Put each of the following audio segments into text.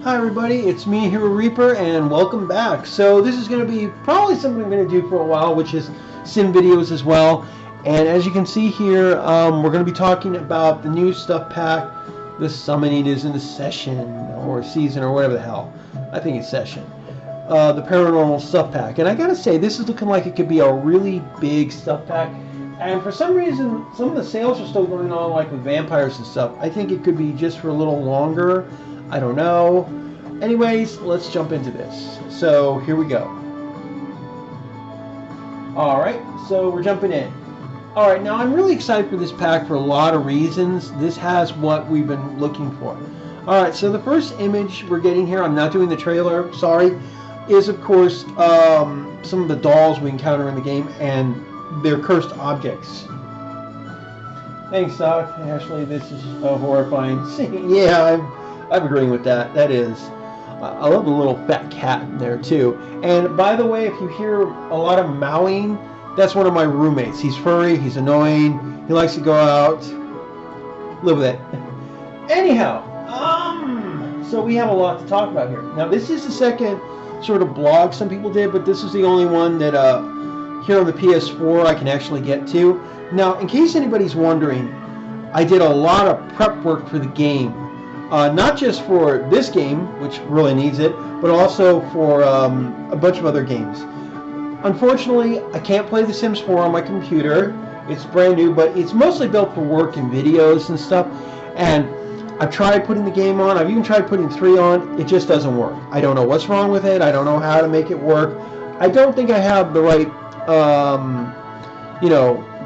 Hi everybody, it's me, Hero Reaper, and welcome back. So this is going to be probably something I'm going to do for a while, which is sim videos as well. And as you can see here, we're going to be talking about the new stuff pack. The summoning is in the session, or season, or whatever the hell. I think it's session. The Paranormal Stuff Pack. And I gotta say, this is looking like it could be a really big stuff pack. And for some reason, some of the sales are still going on, like with vampires and stuff. I think it could be just for a little longer. I don't know. Anyways, let's jump into this. So here we go. Alright, so we're jumping in. Alright, now I'm really excited for this pack for a lot of reasons. This has what we've been looking for. Alright, so the first image we're getting here, I'm not doing the trailer, sorry, is of course some of the dolls we encounter in the game and their cursed objects. Thanks, Doc. Ashley, this is a horrifying scene. Yeah, I'm agreeing with that. That is. I love the little fat cat in there too. And by the way, if you hear a lot of mowing, that's one of my roommates. He's furry, he's annoying, he likes to go out. Live with it. Anyhow, so we have a lot to talk about here. Now this is the second sort of blog some people did, but this is the only one that here on the PS4 I can actually get to. Now, in case anybody's wondering, I did a lot of prep work for the game. Not just for this game, which really needs it, but also for a bunch of other games. Unfortunately, I can't play The Sims 4 on my computer. It's brand new, but it's mostly built for work and videos and stuff. And I've tried putting the game on. I've even tried putting 3 on. It just doesn't work. I don't know what's wrong with it. I don't know how to make it work. I don't think I have the right,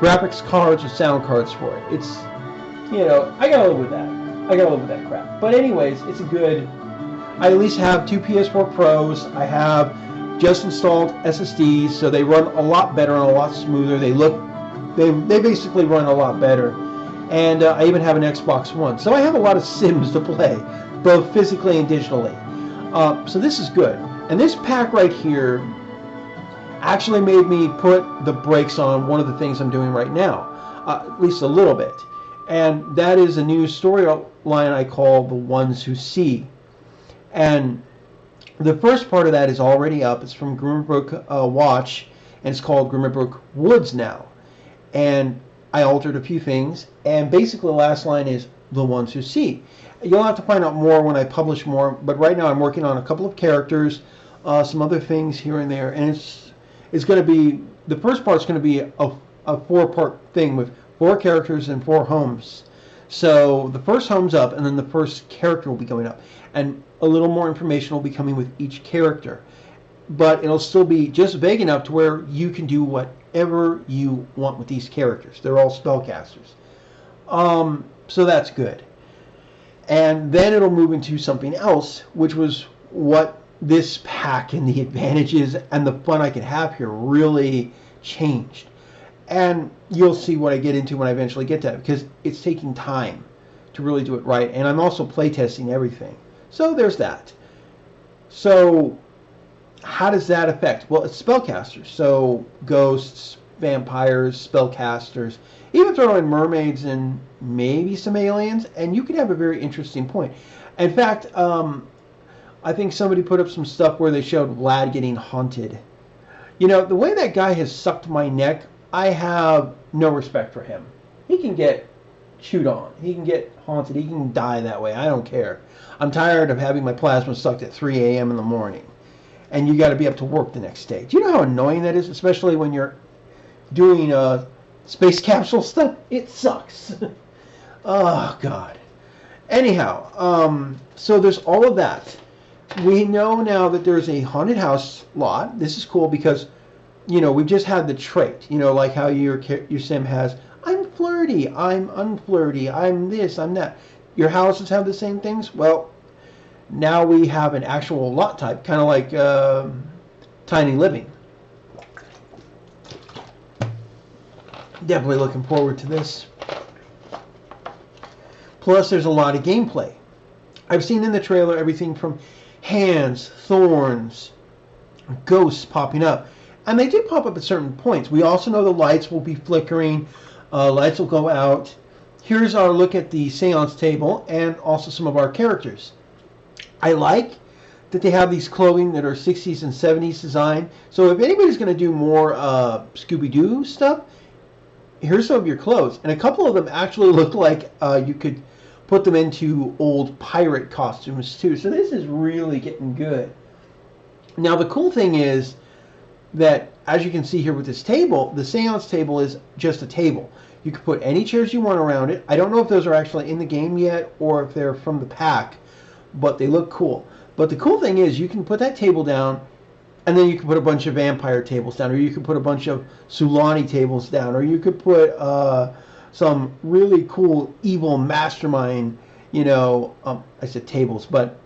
graphics cards or sound cards for it. It's, I gotta live with that. I gotta live with that crap. But anyways, it's a good. I at least have 2 PS4 Pros. I have just installed SSDs, so they run a lot better and a lot smoother. They basically run a lot better. And I even have an Xbox One. So I have a lot of Sims to play, both physically and digitally. So this is good. And this pack right here actually made me put the brakes on one of the things I'm doing right now, at least a little bit. And that is a new storyline I call The Ones Who See. And the first part of that is already up. It's from Grimmerbrook Watch, and it's called Grimmerbrook Woods now. And I altered a few things, and basically the last line is The Ones Who See. You'll have to find out more when I publish more, but right now I'm working on a couple of characters, some other things here and there, and it's going to be, the first part's going to be a 4-part thing with 4 characters and 4 homes. So the first home's up, and then the first character will be going up. And a little more information will be coming with each character. But it'll still be just vague enough to where you can do whatever you want with these characters. They're all spellcasters. So that's good. And then it'll move into something else, which was what this pack and the advantages and the fun I can have here really changed. And you'll see what I get into when I eventually get to that, because it's taking time to really do it right. And I'm also playtesting everything. So there's that. So how does that affect? Well, it's spellcasters. So ghosts, vampires, spellcasters, even throw in mermaids and maybe some aliens, and you could have a very interesting point. In fact, I think somebody put up some stuff where they showed Vlad getting haunted. The way that guy has sucked my neck, I have no respect for him. He can get chewed on. He can get haunted. He can die that way. I don't care. I'm tired of having my plasma sucked at 3 a.m. in the morning. And you got to be up to work the next day. Do you know how annoying that is? Especially when you're doing space capsule stuff. It sucks. Oh, God. Anyhow, so there's all of that. We know now that there's a haunted house lot. This is cool because we've just had the trait, like how your sim has, I'm flirty, I'm unflirty, I'm this, I'm that. Your houses have the same things? Well, now we have an actual lot type, kind of like Tiny Living. Definitely looking forward to this. Plus, there's a lot of gameplay. I've seen in the trailer everything from hands, thorns, ghosts popping up. And they do pop up at certain points. We also know the lights will be flickering. Lights will go out. Here's our look at the seance table and also some of our characters. I like that they have these clothing that are 60s and 70s design. So if anybody's going to do more Scooby-Doo stuff, here's some of your clothes. And a couple of them actually look like you could put them into old pirate costumes too. So this is really getting good. Now the cool thing is that, as you can see here with this table, the seance table is just a table. You can put any chairs you want around it. I don't know if those are actually in the game yet or if they're from the pack, but they look cool. But the cool thing is you can put that table down, and then you can put a bunch of vampire tables down, or you can put a bunch of Sulani tables down, or you could put some really cool evil mastermind, I said tables, but,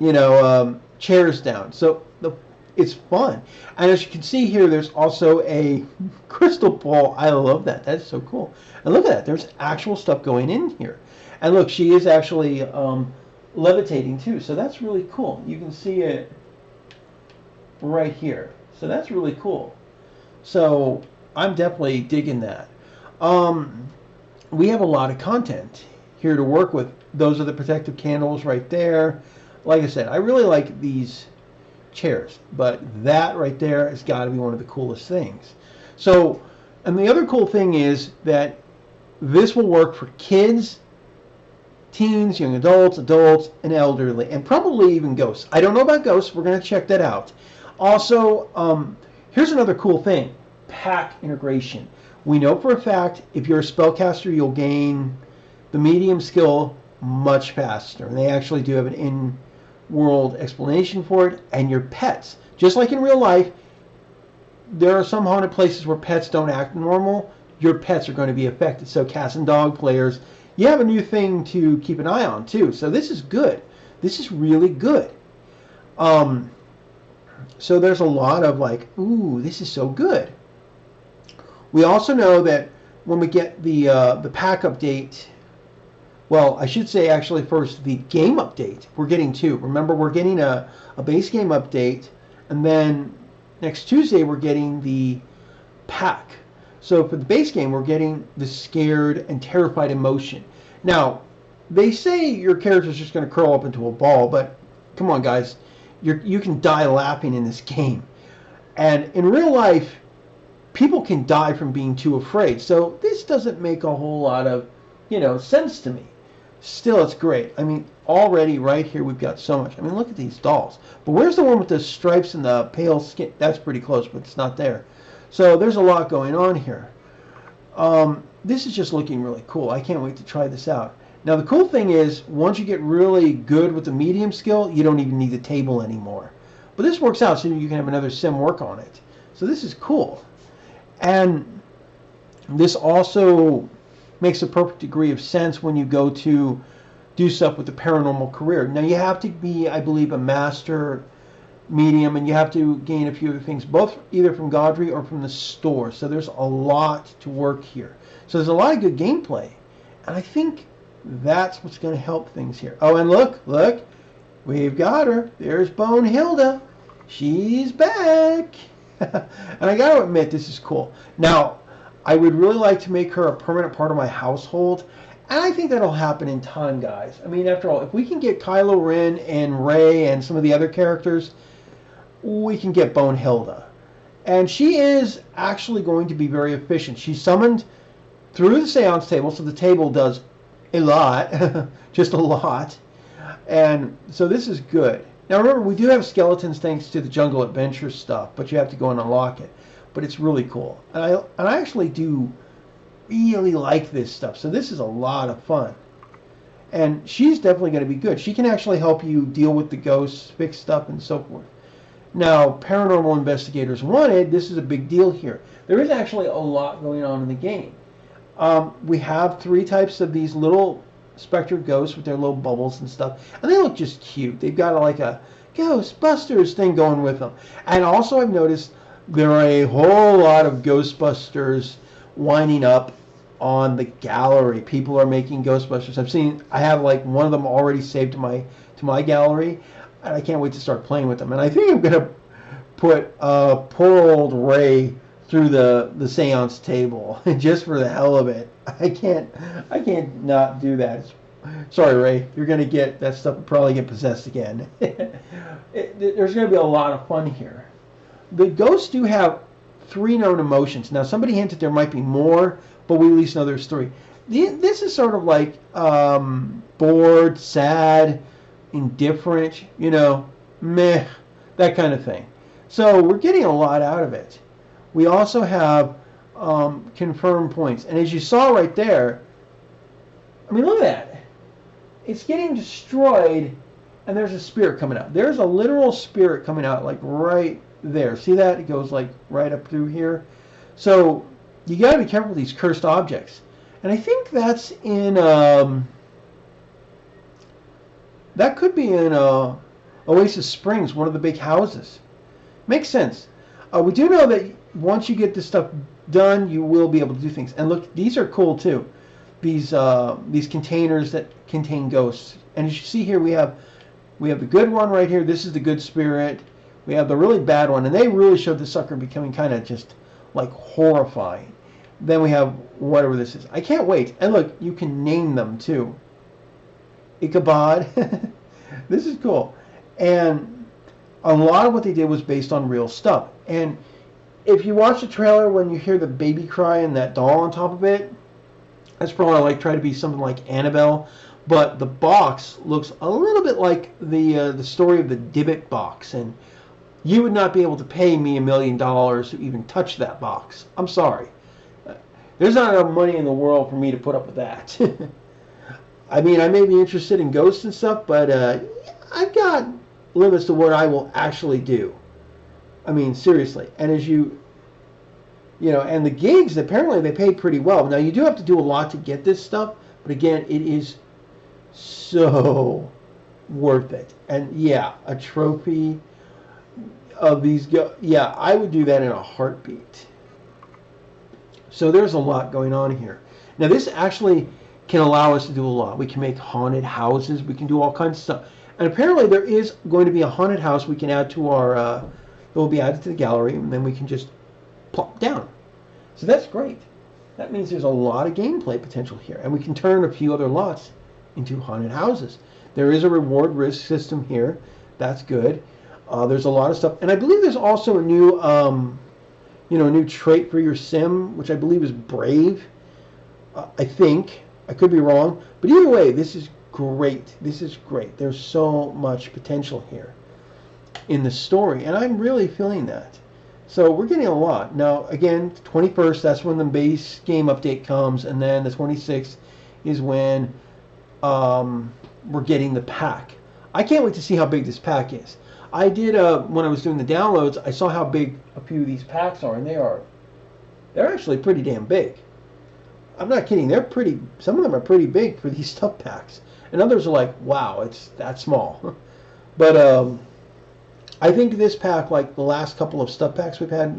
chairs down. So it's fun. And as you can see here, there's also a crystal ball. I love that. That's so cool. And look at that. There's actual stuff going in here. And look, she is actually levitating too. So that's really cool. You can see it right here. So that's really cool. So I'm definitely digging that. We have a lot of content here to work with. Those are the protective candles right there. Like I said, I really like these chairs, but that right there has got to be one of the coolest things. So, and the other cool thing is that this will work for kids, teens, young adults, and elderly, and probably even ghosts. I don't know about ghosts. We're going to check that out. Also, here's another cool thing: pack integration. We know for a fact if you're a spellcaster, you'll gain the medium skill much faster. And they actually do have an in-world explanation for it. And your pets, just like in real life, there are some haunted places where pets don't act normal. Your pets are going to be affected. So cats and dog players, you have a new thing to keep an eye on too. So this is good. This is really good. So there's a lot of like, ooh, this is so good. We also know that when we get the pack update, well, I should say actually first the game update. We're getting two. Remember, we're getting a base game update, and then next Tuesday we're getting the pack. So for the base game, we're getting the scared and terrified emotion. Now, they say your character's just going to curl up into a ball, but come on, guys, you can die laughing in this game. And in real life, people can die from being too afraid. So this doesn't make a whole lot of, sense to me. Still, it's great. I mean, already right here we've got so much. I mean, look at these dolls. But where's the one with the stripes and the pale skin? That's pretty close, but it's not there. So there's a lot going on here. This is just looking really cool. I can't wait to try this out. Now, the cool thing is, once you get really good with the medium skill, you don't even need the table anymore. But this works out so you can have another sim work on it. So this is cool. And this also makes a perfect degree of sense when you go to do stuff with the paranormal career. Now, you have to be, I believe, a master medium, and you have to gain a few other things, both either from Godfrey or from the store. So there's a lot to work here. So there's a lot of good gameplay. And I think that's what's going to help things here. Oh, and look, we've got her. There's Bone Hilda. She's back. And I got to admit, this is cool. Now, I would really like to make her a permanent part of my household. And I think that'll happen in time, guys. I mean, after all, if we can get Kylo Ren and Rey and some of the other characters, we can get Bone Hilda. And she is actually going to be very efficient. She's summoned through the seance table, so the table does a lot, just a lot. And so this is good. Now remember, we do have skeletons thanks to the Jungle Adventure stuff, but you have to go and unlock it. But it's really cool. And I actually do really like this stuff. So this is a lot of fun. And she's definitely going to be good. She can actually help you deal with the ghosts, fix stuff, and so forth. Now, Paranormal Investigators Wanted, this is a big deal here. There is actually a lot going on in the game. We have 3 types of these little specter ghosts with their little bubbles and stuff. And they look just cute. They've got like a Ghostbusters thing going with them. And also I've noticed there are a whole lot of Ghostbusters winding up on the gallery. People are making Ghostbusters. I have like one of them already saved to my gallery, and I can't wait to start playing with them. And I think I'm gonna put poor old Rey through the seance table just for the hell of it. I can't not do that. It's Sorry, Ray. You're going to get that stuff. Will probably get possessed again. There's going to be a lot of fun here. The ghosts do have 3 known emotions. Now, somebody hinted there might be more, but we at least know there's 3. This is sort of like bored, sad, indifferent, meh, that kind of thing. So we're getting a lot out of it. We also have confirmed points. And as you saw right there, I mean, look at that. It's getting destroyed, and there's a spirit coming out. There's a literal spirit coming out, like right there. See that? It goes like right up through here. So you got to be careful with these cursed objects. And I think that's in, that could be in Oasis Springs, one of the big houses. Makes sense. We do know that once you get this stuff done, you will be able to do things. And look, these are cool too. These containers that contain ghosts. And as you see here, we have the good one right here. This is the good spirit. We have the really bad one, and they really showed the sucker becoming kind of just like horrifying. Then we have whatever this is. I can't wait. And look, you can name them too. Ichabod. This is cool. And a lot of what they did was based on real stuff. And if you watch the trailer, when you hear the baby cry and that doll on top of it, that's probably like try to be something like Annabelle, but the box looks a little bit like the story of the Dybbuk box, and you would not be able to pay me $1 million to even touch that box. I'm sorry. There's not enough money in the world for me to put up with that. I mean, I may be interested in ghosts and stuff, but I've got limits to what I will actually do. I mean, seriously. And as and the gigs, apparently they pay pretty well. Now, you do have to do a lot to get this stuff, but again, it is so worth it. And yeah, a trophy of these, yeah, I would do that in a heartbeat. So there's a lot going on here. Now, this actually can allow us to do a lot. We can make haunted houses. We can do all kinds of stuff. And apparently there is going to be a haunted house we can add to our, that will be added to the gallery, and then we can just plop down. So that's great. That means there's a lot of gameplay potential here. And we can turn a few other lots into haunted houses. There is a reward risk system here. That's good. There's a lot of stuff. And I believe there's also a new, a new trait for your sim, which I believe is brave. I think. I could be wrong. But either way, this is great. This is great. There's so much potential here in the story. And I'm really feeling that. So we're getting a lot. Now, again, 21st, that's when the base game update comes. And then the 26th is when we're getting the pack. I can't wait to see how big this pack is. I did, when I was doing the downloads, I saw how big a few of these packs are. And they're actually pretty damn big. I'm not kidding. Some of them are pretty big for these stuff packs. And others are like, wow, it's that small. But I think this pack, like the last couple of stuff packs we've had,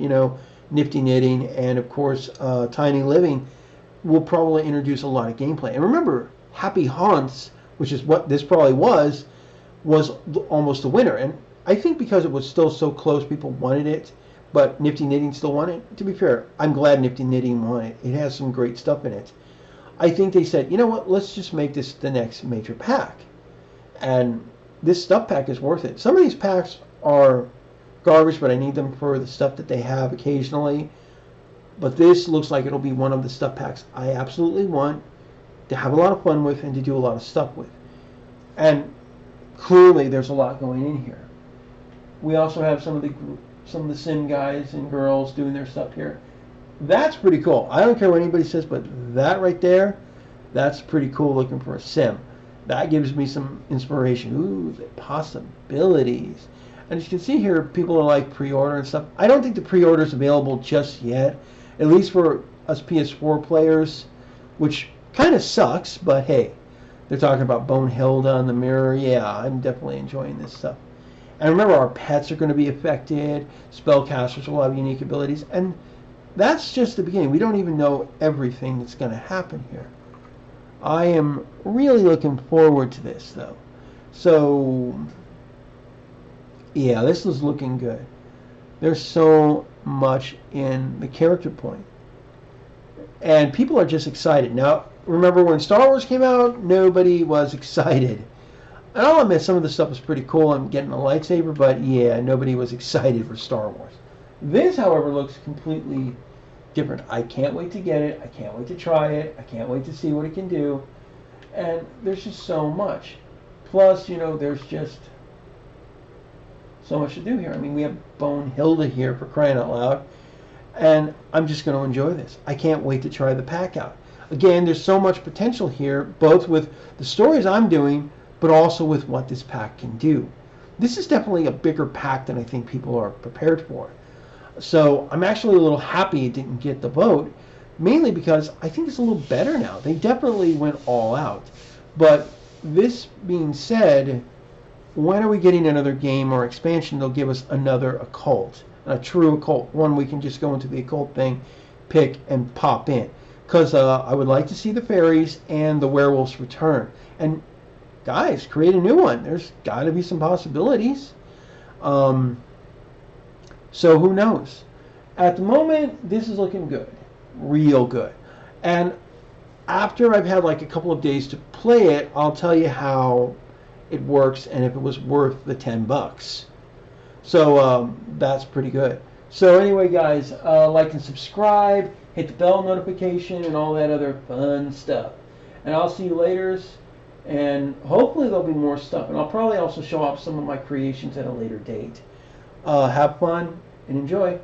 Nifty Knitting and, of course, Tiny Living, will probably introduce a lot of gameplay. And remember, Happy Haunts, which is what this probably was almost a winner. And I think because it was still so close, people wanted it. But Nifty Knitting still won it. To be fair, I'm glad Nifty Knitting won it. It has some great stuff in it. I think they said, you know what, let's just make this the next major pack. And this stuff pack is worth it. Some of these packs are garbage, but I need them for the stuff that they have occasionally. But this looks like it'll be one of the stuff packs I absolutely want to have a lot of fun with and to do a lot of stuff with. And clearly there's a lot going in here. We also have some of the sim guys and girls doing their stuff here. That's pretty cool. I don't care what anybody says, but that right there, that's pretty cool looking for a sim. That gives me some inspiration. Ooh, the possibilities. And as you can see here, people are like pre-order and stuff. I don't think the pre-order is available just yet, at least for us PS4 players, which kind of sucks, but hey, they're talking about Bonehilda in the mirror. Yeah, I'm definitely enjoying this stuff. And remember, our pets are going to be affected. Spellcasters will have unique abilities. And that's just the beginning. We don't even know everything that's going to happen here. I am really looking forward to this, though. So, yeah, this is looking good. There's so much in the character point. And people are just excited. Now, remember when Star Wars came out, nobody was excited. And I'll admit some of the stuff was pretty cool. I'm getting a lightsaber, but yeah, nobody was excited for Star Wars. This, however, looks completely different. I can't wait to get it. I can't wait to try it. I can't wait to see what it can do. And there's just so much. Plus, you know, there's just so much to do here. I mean, we have Bone Hilda here, for crying out loud. And I'm just going to enjoy this. I can't wait to try the pack out. Again, there's so much potential here, both with the stories I'm doing, but also with what this pack can do. This is definitely a bigger pack than I think people are prepared for. So I'm actually a little happy it didn't get the vote, mainly because I think it's a little better now. They definitely went all out. But this being said, when are we getting another game or expansion that'll give us another occult? A true occult, one we can just go into the occult thing, pick, and pop in. Because I would like to see the fairies and the werewolves return. And guys, create a new one. There's got to be some possibilities. So who knows? At the moment, this is looking good. Real good. And after I've had like a couple of days to play it, I'll tell you how it works and if it was worth the $10. So that's pretty good. So anyway, guys, like and subscribe, hit the bell notification, and all that other fun stuff. And I'll see you later. And hopefully there'll be more stuff. And I'll probably also show off some of my creations at a later date. Have fun and enjoy.